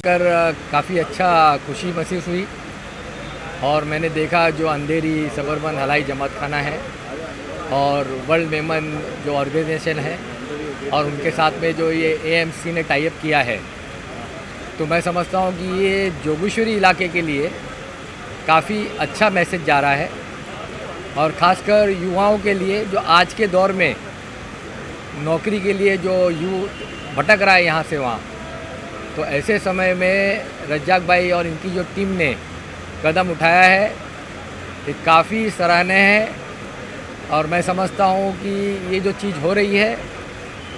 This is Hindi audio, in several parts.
कर काफ़ी अच्छा खुशी महसूस हुई। और मैंने देखा जो अंधेरी सबर्बन हलाई जमात खाना है और वर्ल्ड मेमन जो ऑर्गेनाइजेशन है और उनके साथ में जो ये एएमसी ने टाई अप किया है, तो मैं समझता हूँ कि ये जोगेश्वरी इलाके के लिए काफ़ी अच्छा मैसेज जा रहा है। और ख़ासकर युवाओं के लिए जो आज के दौर में नौकरी के लिए जो भटक रहा है यहाँ से वहाँ, तो ऐसे समय में रज्जाक भाई और इनकी जो टीम ने कदम उठाया है, ये काफ़ी सराहनीय है। और मैं समझता हूँ कि ये जो चीज़ हो रही है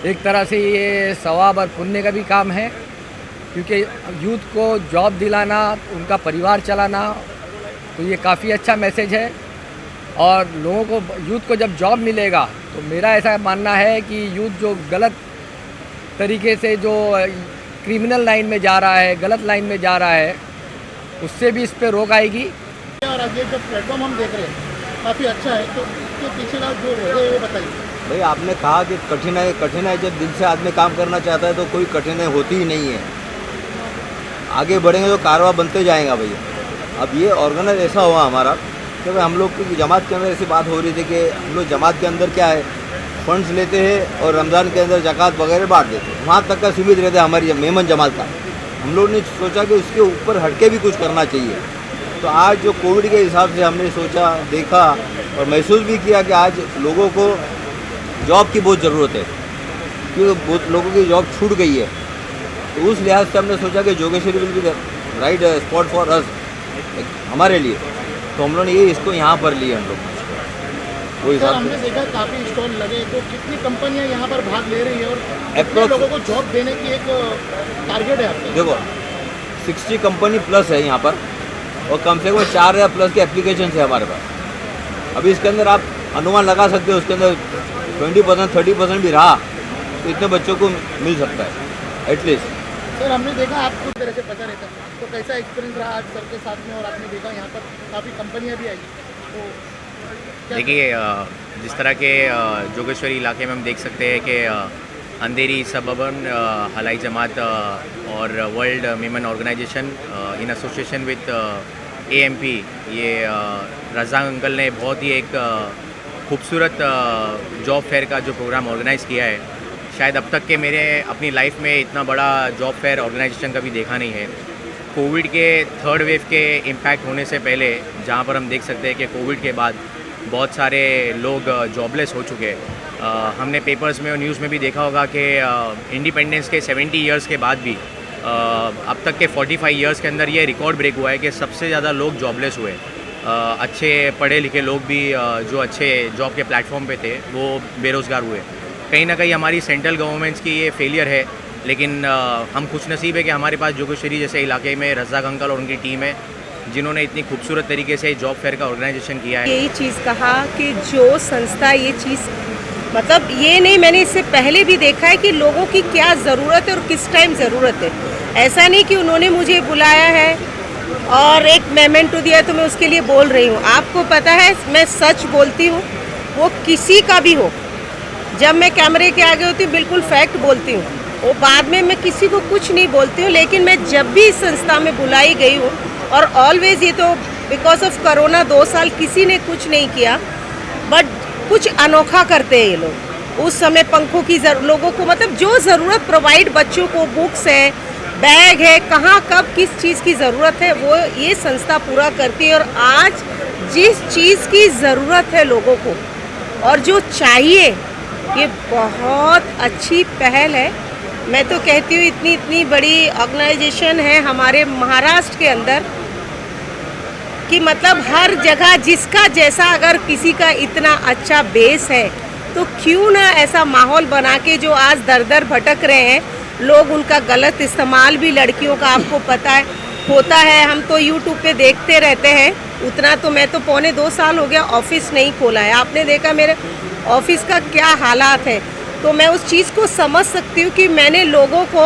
एक तरह से ये सवाब और पुण्य का भी काम है, क्योंकि यूथ को जॉब दिलाना, उनका परिवार चलाना, तो ये काफ़ी अच्छा मैसेज है। और लोगों को, यूथ को जब जॉब मिलेगा, तो मेरा ऐसा मानना है कि यूथ जो गलत तरीके से जो क्रिमिनल लाइन में जा रहा है, गलत लाइन में जा रहा है, उससे भी इस पर रोक आएगी। और आज ये जो प्लेटफॉर्म हम देख रहे हैं काफ़ी अच्छा है, तो इसके पीछे का जो वजह है वो बताइए। भाई आपने कहा कि कठिनाई जब दिल से आदमी काम करना चाहता है तो कोई कठिनाई होती ही नहीं है। आगे बढ़ेंगे तो कारवा बनते जाएगा भैया। अब ये ऑर्गेनाइज ऐसा हुआ हमारा कि भाई हम लोग की जमात के अंदर ऐसी बात हो रही थी कि हम लोग जमात के अंदर क्या है, फंड्स लेते हैं और रमज़ान के अंदर ज़कात वगैरह बांट देते हैं, वहाँ तक का सीमित रहता है हमारी मेमन जमात का। हम लोग ने सोचा कि उसके ऊपर हटके भी कुछ करना चाहिए। तो आज जो कोविड के हिसाब से हमने सोचा, देखा और महसूस भी किया कि आज लोगों को जॉब की बहुत ज़रूरत है, क्योंकि बहुत लोगों की जॉब छूट गई है। तो उस लिहाज से हमने सोचा कि Jogeshwari will be right spot for us, हमारे लिए। तो हम लोगों ने ये इसको यहाँ पर लिए हम लोग वो सर, हिसाब हमने से। देखा काफ़ी स्टॉल लगे, तो कितनी कंपनियां यहाँ पर भाग ले रही है और कितने Approx- लोगों को जॉब देने की एक टारगेट है आपका? देखो 60 कंपनी प्लस है यहाँ पर और कम से कम 4000 प्लस के एप्लीकेशन है हमारे पास। अभी इसके अंदर आप अनुमान लगा सकते हो, उसके अंदर 20% 30% भी रहा तो इतने बच्चों को मिल सकता है एटलीस्ट। सर, हमने देखा आप कुछ तरह से पता रहता है, तो कैसा एक्सपीरियंस रहा आज सर के साथ में? और आपने देखा यहाँ पर काफ़ी कंपनियाँ भी आई, तो देखिए जिस तरह के जोगेश्वरी इलाके में हम देख सकते हैं कि अंधेरी सबर्बन हलाई जमात और world Memon organisation in association with AMP, ये रज़ाक अंकल ने बहुत ही एक खूबसूरत जॉब फेयर का जो प्रोग्राम ऑर्गेनाइज़ किया है। शायद अब तक के मेरे अपनी लाइफ में इतना बड़ा जॉब फेयर ऑर्गेनाइजेशन कभी देखा नहीं है। कोविड के थर्ड वेव के इम्पैक्ट होने से पहले, जहाँ पर हम देख सकते हैं कि कोविड के बाद बहुत सारे लोग जॉबलेस हो चुके हैं। हमने पेपर्स में और न्यूज़ में भी देखा होगा कि इंडिपेंडेंस के 70 इयर्स के बाद भी अब तक के 45 इयर्स के अंदर ये रिकॉर्ड ब्रेक हुआ है कि सबसे ज़्यादा लोग जॉबलेस हुए। अच्छे पढ़े लिखे लोग भी जो अच्छे जॉब के प्लेटफॉर्म पे थे वो बेरोज़गार हुए। कहीं ना कहीं हमारी सेंट्रल गवर्नमेंट्स की ये फेलियर है, लेकिन हम खुशनसीब है कि हमारे पास जोगेश्वरी जैसे इलाके में रज़ाक अंकल और उनकी टीम है, जिन्होंने इतनी खूबसूरत तरीके से जॉब फेयर का ऑर्गेनाइजेशन किया है। यही चीज़ कहा कि जो संस्था ये चीज़, मतलब ये नहीं, मैंने इससे पहले भी देखा है कि लोगों की क्या ज़रूरत है और किस टाइम ज़रूरत है। ऐसा नहीं कि उन्होंने मुझे बुलाया है और एक मेमेंटो दिया तो मैं उसके लिए बोल रही हूँ। आपको पता है मैं सच बोलती हूँ, वो किसी का भी हो। जब मैं कैमरे के आगे होती हूँ बिल्कुल फैक्ट बोलती हूँ, वो बाद में मैं किसी को कुछ नहीं बोलती हूँ। लेकिन मैं जब भी इस संस्था में बुलाई गई हूँ, और ऑलवेज, ये तो बिकॉज ऑफ कोरोना 2 साल किसी ने कुछ नहीं किया, बट कुछ अनोखा करते हैं ये लोग। उस समय पंखों की लोगों को, मतलब जो ज़रूरत प्रोवाइड, बच्चों को बुक्स है, बैग है, कहाँ कब किस चीज़ की ज़रूरत है, वो ये संस्था पूरा करती है। और आज जिस चीज़ की ज़रूरत है लोगों को और जो चाहिए, ये बहुत अच्छी पहल है। मैं तो कहती हूँ इतनी बड़ी ऑर्गेनाइजेशन है हमारे महाराष्ट्र के अंदर कि मतलब हर जगह जिसका जैसा, अगर किसी का इतना अच्छा बेस है तो क्यों ना ऐसा माहौल बना के, जो आज दर दर भटक रहे हैं लोग, उनका गलत इस्तेमाल भी लड़कियों का आपको पता है होता है। हम तो यूट्यूब पे देखते रहते हैं उतना। तो मैं तो 2.25 साल हो गया ऑफिस नहीं खोला है, आपने देखा मेरे ऑफिस का क्या हालात है। तो मैं उस चीज़ को समझ सकती हूँ कि मैंने लोगों को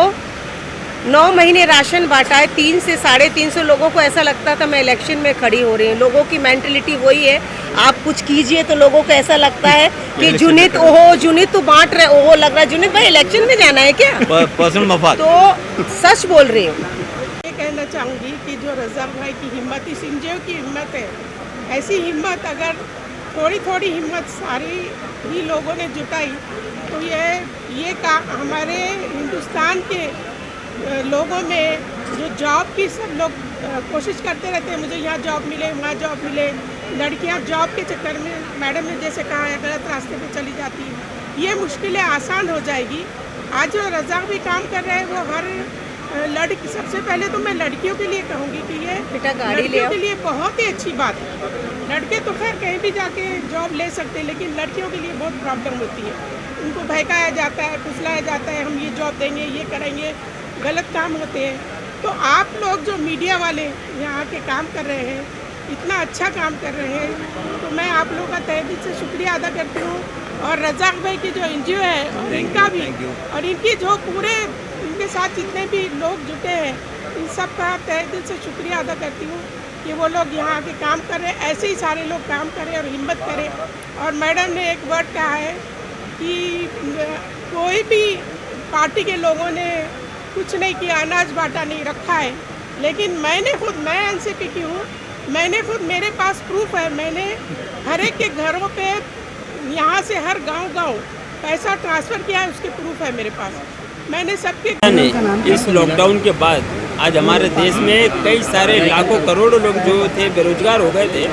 9 महीने राशन बांटा है। 300 से 350 लोगों को ऐसा लगता था मैं इलेक्शन में खड़ी हो रही हूँ। लोगों की मेंटलिटी वही है, आप कुछ कीजिए तो लोगों को ऐसा लगता है कि जुनित, ओहो जुनित तो बांट रहे, ओहो लग रहा है जुनित भाई इलेक्शन में जाना है क्या? पर्सनल मफाद। तो सच बोल रही हूँ, चाहूँगी कि जो रज़ाक भाई की हिम्मत, इस एनजीओ की हिम्मत है, ऐसी हिम्मत अगर थोड़ी थोड़ी हिम्मत सारी ही लोगों ने जुटाई तो ये का हमारे हिंदुस्तान के लोगों में जो जॉब की सब लोग कोशिश करते रहते हैं, मुझे यहाँ जॉब मिले वहाँ जॉब मिले, लड़कियाँ जॉब के चक्कर में मैडम ने जैसे कहा है गलत रास्ते पे चली जाती हैं, ये मुश्किलें आसान हो जाएगी। आज जो रज़ाक भी काम कर रहे हैं वो हर लड़की, सबसे पहले तो मैं लड़कियों के लिए कहूँगी कि ये लड़कियों के लिए बहुत ही अच्छी बात है। लड़के तो खैर कहीं भी जाके जॉब ले सकते हैं, लेकिन लड़कियों के लिए बहुत प्रॉब्लम होती है, उनको बहकाया जाता है, फुसलाया जाता है, हम ये जॉब देंगे, ये करेंगे, गलत काम होते हैं। तो आप लोग जो मीडिया वाले यहाँ के काम कर रहे हैं, इतना अच्छा काम कर रहे हैं, तो मैं आप लोगों का तहे दिल से शुक्रिया अदा करती हूँ। और रज़ाक भाई की जो एनजीओ है और इनका भी, और इनकी जो पूरे इनके साथ जितने भी लोग जुटे हैं, इन सब का तहे दिल से शुक्रिया अदा करती हूँ कि वो लोग यहाँ आके काम कर रहे हैं, ऐसे ही सारे लोग काम करें और हिम्मत करें। और मैडम ने एक वर्ड कहा है कि कोई भी पार्टी के लोगों ने कुछ नहीं किया, अनाज बांटा नहीं रखा है, लेकिन मैं एनसीपी की हूँ, मैंने खुद, मेरे पास प्रूफ है, मैंने हर एक के घरों पे यहाँ से हर गांव पैसा ट्रांसफ़र किया है, उसके प्रूफ है मेरे पास। मैंने सबके इस लॉकडाउन के बाद आज हमारे देश में कई सारे लाखों करोड़ों लोग जो थे बेरोजगार हो गए थे,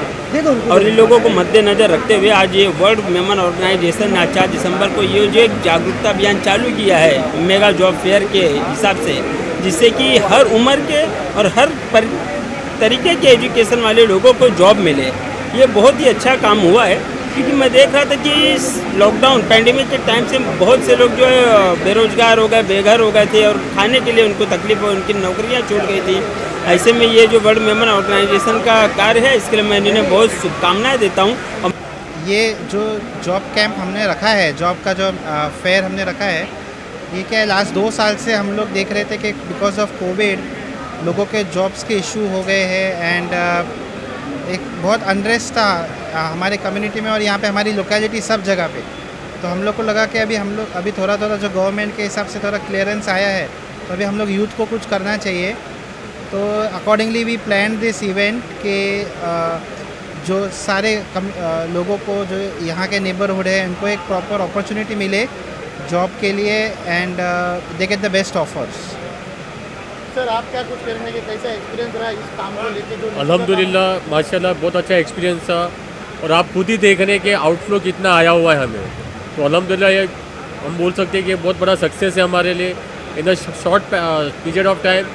और इन लोगों को मद्देनज़र रखते हुए आज ये वर्ल्ड विमेन ऑर्गेनाइजेशन ने 4 दिसंबर को ये जो एक जागरूकता अभियान चालू किया है मेगा जॉब फेयर के हिसाब से, जिससे कि हर उम्र के और हर तरीके के एजुकेशन वाले लोगों को जॉब मिले। ये बहुत ही अच्छा काम हुआ है, क्योंकि मैं देख रहा था कि इस लॉकडाउन पैंडेमिक के टाइम से बहुत से लोग जो है बेरोजगार हो गए, बेघर हो गए थे, और खाने के लिए उनको तकलीफ हो, उनकी नौकरियां छूट गई थी। ऐसे में ये जो वर्ल्ड विमेन ऑर्गेनाइजेशन का कार्य है, इसके लिए मैं इन्हें बहुत शुभकामनाएं देता हूँ। ये जो जॉब कैंप हमने रखा है, जॉब का जो फेयर हमने रखा है, ये क्या है, लास्ट 2 साल से हम लोग देख रहे थे कि बिकॉज ऑफ कोविड लोगों के जॉब्स के इशू हो गए हैं, एंड एक बहुत अनरेस्ट था हमारे कम्युनिटी में और यहाँ पे हमारी लोकेलिटी सब जगह पे। तो हम लोग को लगा कि अभी थोड़ा जो गवर्नमेंट के हिसाब से थोड़ा क्लियरेंस आया है, तो अभी हम लोग यूथ को कुछ करना चाहिए। तो accordingly we plan this event के जो सारे लोगों को जो यहाँ के नेबरहुड है, उनको एक प्रॉपर अपॉर्चुनिटी मिले जॉब के लिए, and they get the best offers. Sir, आप क्या कुछ करेंगे कि कैसा एक्सपीरियंस रहा इस काम को लेके? जो अल्हम्दुलिल्लाह माशाल्लाह बहुत अच्छा एक्सपीरियंस था, और आप खुद ही देख रहे हैं कि आउटफ्लो कितना आया हुआ है हमें। तो अल्हम्दुलिल्लाह ये हम बोल सकते हैं कि बहुत बड़ा सक्सेस है हमारे लिए। In the short period of time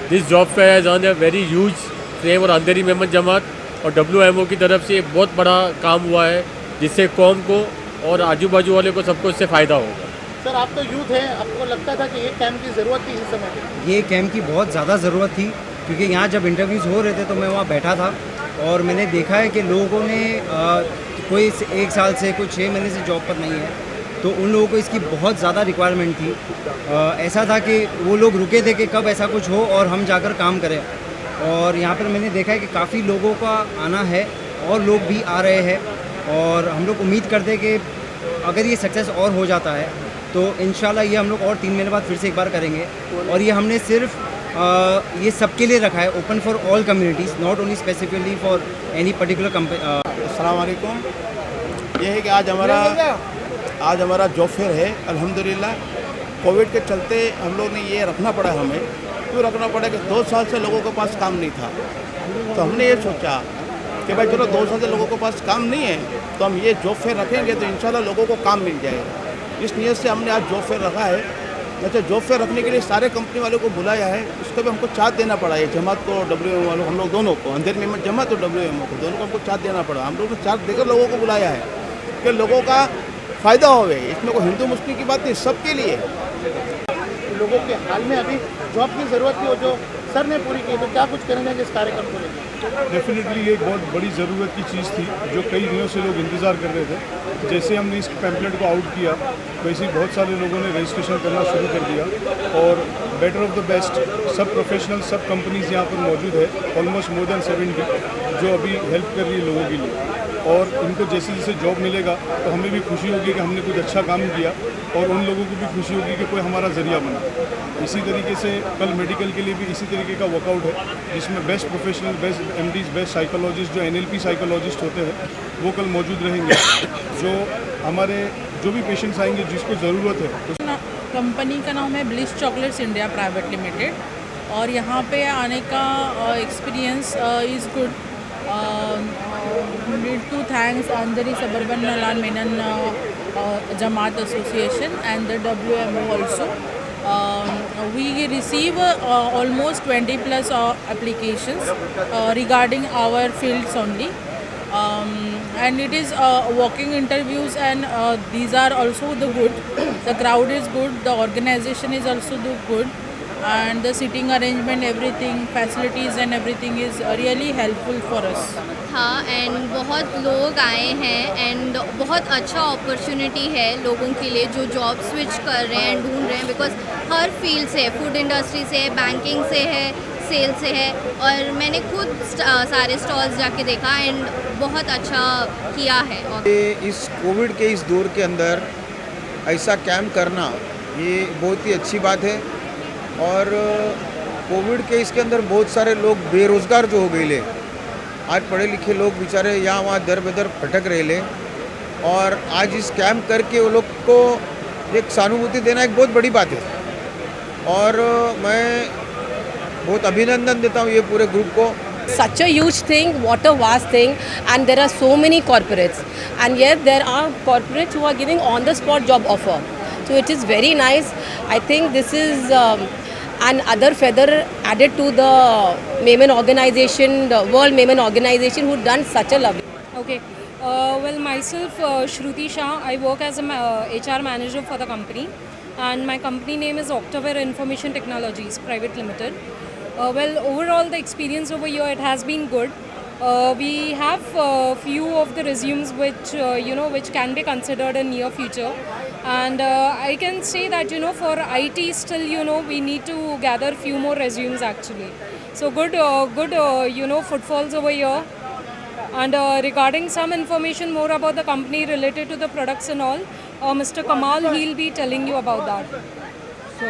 this job fair has earn a very huge fame, और अंधेरी मेमन जमात और WMO की तरफ से बहुत बड़ा काम हुआ है, जिससे कौम को और आजू बाजू वाले को सबको इससे फ़ायदा होगा। सर, आप तो यूथ हैं, आपको लगता था कि ये कैंप की ज़रूरत थी इस समय? ये कैंप की बहुत ज़्यादा ज़रूरत थी, क्योंकि यहाँ जब इंटरव्यूज़ हो रहे थे तो मैं वहाँ बैठा था, और मैंने देखा है कि लोगों ने कोई 1 साल से, कोई 6 महीने से जॉब पर नहीं है, तो उन लोगों को इसकी बहुत ज़्यादा रिक्वायरमेंट थी। ऐसा था कि वो लोग रुके थे कि कब ऐसा कुछ हो और हम जाकर काम करें, और यहाँ पर मैंने देखा है कि काफ़ी लोगों का आना है और लोग भी आ रहे हैं, और हम लोग उम्मीद करते हैं कि अगर ये सक्सेस और हो जाता है तो इंशाल्लाह ये हम लोग और 3 महीने बाद फिर से एक बार करेंगे। और ये हमने सिर्फ ये सबके लिए रखा है, open for all communities, not only specifically for any particular company. अस्सलाम वालेकुम। ये है कि आज हमारा जॉब फेयर है। अल्हम्दुलिल्लाह कोविड के चलते हम लोग ने ये रखना पड़ा, हमें क्यों रखना पड़ा कि 2 साल से लोगों के पास काम नहीं था। तो हमने ये सोचा कि भाई चलो 2 साल से लोगों के पास काम नहीं है, तो हम ये जॉब फेयर रखेंगे तो इंशाल्लाह लोगों को काम मिल जाएगा। इस नियत से हमने आज जॉब फेयर रखा है। अच्छा, जॉब फेयर रखने के लिए सारे कंपनी वालों को बुलाया है, उसको भी हमको चार्ज देना पड़ा है, जमात को, WMO वालों, हम लोग दोनों को, अंधेरी मेमन जमात और WMO को, दोनों को हमको चार्ज देना पड़ा। हम लोग ने चार्ज देकर लोगों को बुलाया है कि लोगों का फ़ायदा होवे। इसमें कोई हिंदू मुस्लिम की बात नहीं, सबके लिए। लोगों के हाल में अभी जॉब की ज़रूरत थी, और जो सर ने पूरी की, तो क्या कुछ करेंगे इस कार्यक्रम को लेकर? डेफिनेटली ये एक बहुत बड़ी ज़रूरत की चीज़ थी जो कई दिनों से लोग इंतज़ार कर रहे थे। जैसे हमने इस पैम्पलेट को आउट किया, वैसे ही बहुत सारे लोगों ने रजिस्ट्रेशन करना शुरू कर दिया, और बेटर ऑफ द बेस्ट सब प्रोफेशनल, सब कंपनीज़ यहाँ पर मौजूद है, ऑलमोस्ट मोर देन 70, जो अभी हेल्प कर रही है लोगों के लिए। और इनको जैसे जैसे जॉब मिलेगा तो हमें भी खुशी होगी कि हमने कुछ अच्छा काम किया और उन लोगों को भी खुशी होगी कि कोई हमारा ज़रिया बना। इसी तरीके से कल मेडिकल के लिए भी इसी तरीके का वर्कआउट है, जिसमें best professional, best MDs, best psychologist जो NLP साइकोलॉजिस्ट होते हैं वो कल मौजूद रहेंगे। जो हमारे जो भी पेशेंट्स आएंगे जिसको ज़रूरत है। कंपनी का नाम है Bliss chocolates India private limited और यहाँ पे आने का experience is good. Need to thanks Andheri suburban Lal Memon Jamat association and the WMO also. We receive almost 20+ applications regarding our fields only. And it is walking interviews and these are also the good. The crowd is good, the organization is also the good and the sitting arrangement, everything, facilities and everything is really helpful for us. हाँ, एंड बहुत लोग आए हैं एंड बहुत अच्छा अपॉर्चुनिटी है लोगों के लिए जो जॉब स्विच कर रहे हैं, ढूंढ रहे हैं, बिकॉज हर फील्ड से, फूड इंडस्ट्री से है, बैंकिंग से है, सेल से है और मैंने खुद सारे स्टॉल्स जाके देखा एंड बहुत अच्छा किया है। और इस कोविड के इस दौर के अंदर ऐसा कैंप करना ये बहुत ही अच्छी बात है और कोविड के इसके अंदर बहुत सारे लोग बेरोज़गार जो हो गए ले, आज पढ़े लिखे लोग बेचारे यहाँ वहाँ दर बदर भटक रहे ले और आज इस कैंप करके वो लोग को एक सहानुभूति देना एक बहुत बड़ी बात है और मैं बहुत अभिनंदन देता हूँ ये पूरे ग्रुप को। Such a huge thing, what a vast thing, and there are so many corporates, and yet there are corporates who are giving on the spot job offer. So it is very nice. I think this is another feather added to the Maiman organization, the World Maiman organization, who done such a lovely. Okay. Well, myself, Shruti Shah, I work as a HR manager for the company, and my company name is Octavare Information Technologies Private Limited. Well, overall the experience over here, it has been good. We have few of the resumes which which can be considered in near future, and I can say that for IT still we need to gather few more resumes actually. So good footfalls over here. And regarding some information more about the company related to the products and all, Mr. Kamal, he'll be telling you about that. So,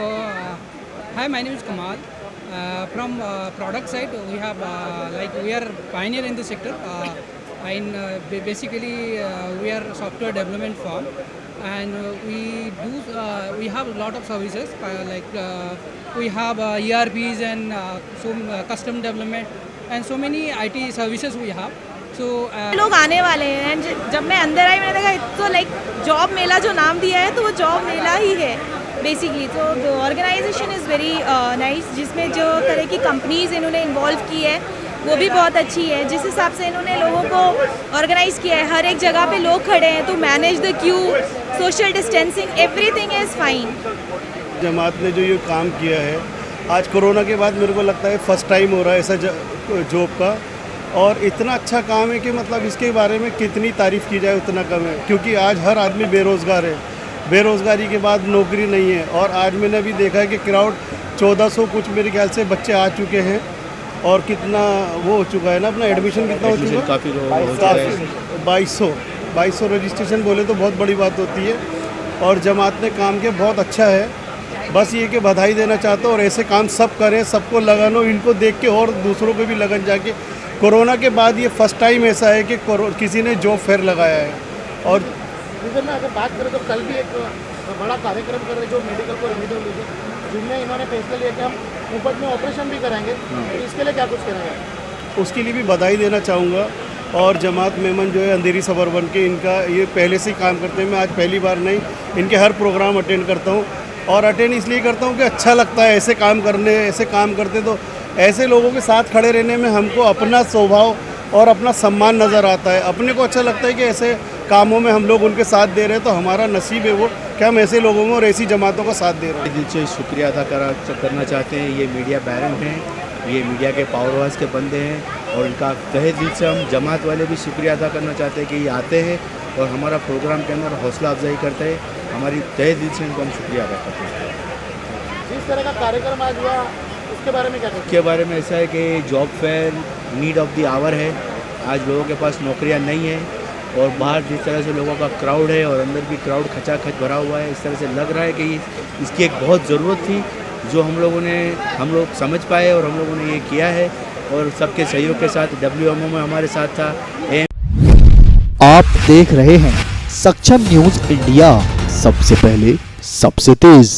hi, my name is Kamal. From product side, we have we are pioneer in the sector. Basically, we are software development firm, and we have a lot of services we have ERPs and some custom development and so many IT services we have. लोग आने वाले हैं एंड जब मैं अंदर आई मैंने देखा तो जॉब मेला जो नाम दिया है तो वो जॉब मेला ही है बेसिकली। तो ऑर्गेनाइजेशन इज़ वेरी नाइस, जिसमें जो तरह की कंपनीज इन्होंने इन्वॉल्व की है वो भी बहुत अच्छी है। जिस हिसाब से इन्होंने लोगों को ऑर्गेनाइज किया है, हर एक जगह पे लोग खड़े हैं तो manage the queue, social distancing, everything is fine. जमात ने जो ये काम किया है आज कोरोना के बाद मेरे को लगता है फर्स्ट टाइम हो रहा है ऐसा जॉब का, और इतना अच्छा काम है कि मतलब इसके बारे में कितनी तारीफ़ की जाए उतना कम है, क्योंकि आज हर आदमी बेरोज़गार है, बेरोज़गारी के बाद नौकरी नहीं है। और आज मैंने अभी देखा है कि क्राउड 1400 कुछ मेरे ख्याल से बच्चे आ चुके हैं और कितना वो हो चुका है ना, अपना एडमिशन कितना हो चुका है, काफ़ी 2200 रजिस्ट्रेशन बोले तो बहुत बड़ी बात होती है। और जमात ने काम किया बहुत अच्छा है, बस ये कि बधाई देना चाहता हूँ और ऐसे काम सब करें, सबको लगानो, इनको देख के और दूसरों को भी लगन जाके। कोरोना के बाद ये फर्स्ट टाइम ऐसा है कि किसी ने जॉब फेयर लगाया है। और में अगर बात करें तो कल भी एक बड़ा कार्यक्रम कर रहे जो मेडिकल को रेमेडी लीजिए, जिनमें इन्होंने फैसला लिया कि हम मुफ्त में ऑपरेशन भी कराएंगे, तो इसके लिए क्या कुछ करेंगे? उसके लिए भी बधाई देना चाहूँगा। और जमात मेमन जो है अंधेरी सबर्बन के, इनका ये पहले से ही काम करते हैं, मैं आज पहली बार नहीं, इनके हर प्रोग्राम अटेंड करता हूँ और अटेंड इसलिए करता हूँ कि अच्छा लगता है ऐसे काम करने, ऐसे काम करते तो ऐसे लोगों के साथ खड़े रहने में हमको अपना स्वभाव और अपना सम्मान नज़र आता है। अपने को अच्छा लगता है कि ऐसे कामों में हम लोग उनके साथ दे रहे हैं, तो हमारा नसीब है वो कि हम ऐसे लोगों में और ऐसी जमातों का साथ दे रहे हैं। दिल से शुक्रिया अदा करना चाहते हैं। ये मीडिया बैरन हैं, ये मीडिया के पावर हाउस के बंदे हैं और उनका तहे दिल से हम जमात वाले भी शुक्रिया अदा करना चाहते हैं कि ये आते हैं और हमारा प्रोग्राम के अंदर हौसला अफजाई करते हैं। हमारी तहे दिल से इनको हम शुक्रिया अदा करते हैं। जिस तरह का कार्यक्रम आज हुआ उसके बारे में क्या कहते हैं? के बारे में ऐसा है कि job fair need of the hour है। आज लोगों के पास नौकरियां नहीं हैं और बाहर जिस तरह से लोगों का क्राउड है और अंदर भी क्राउड खचाखच भरा हुआ है, इस तरह से लग रहा है कि इसकी एक बहुत ज़रूरत थी, जो हम लोग समझ पाए और हम लोगों ने ये किया है और सबके सहयोग के साथ WMO में हमारे साथ था। आप देख रहे हैं सक्षम न्यूज़ इंडिया, सबसे पहले सबसे तेज़।